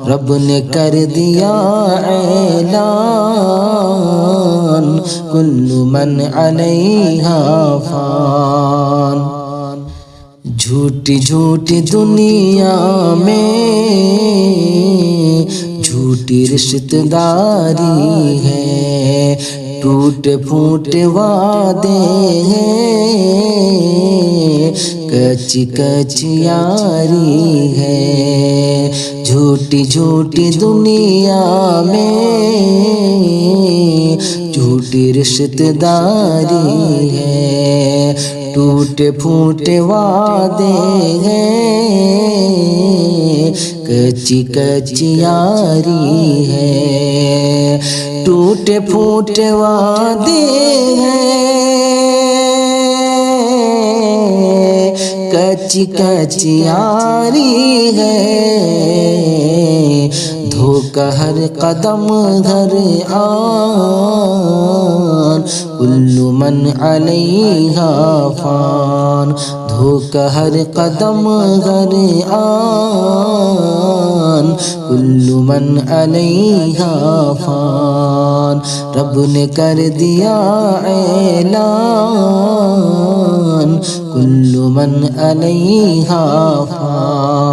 رب نے کر دیا اعلان کل من علیہا فان۔ جھوٹی جھوٹی دنیا میں جھوٹی رشتہ داری ہے، ٹوٹے پھوٹے وعدے ہیں، کچی کچی یاری ہے۔ جھوٹی جھوٹی دنیا میں جھوٹی رشتہ داری ہے، ٹوٹے پھوٹے وعدے ہیں، کچی کچی یاری ہے۔ ٹوٹے پھوٹے وعدے ہیں، کچی کچی یاری ہے، دھوکہ ہر قدم گھر آن کل من علیہا فان۔ دھوکہ ہر قدم گھر آن کل من علیہا فان۔ رب نے کر دیا اعلان کل من علیہا فان۔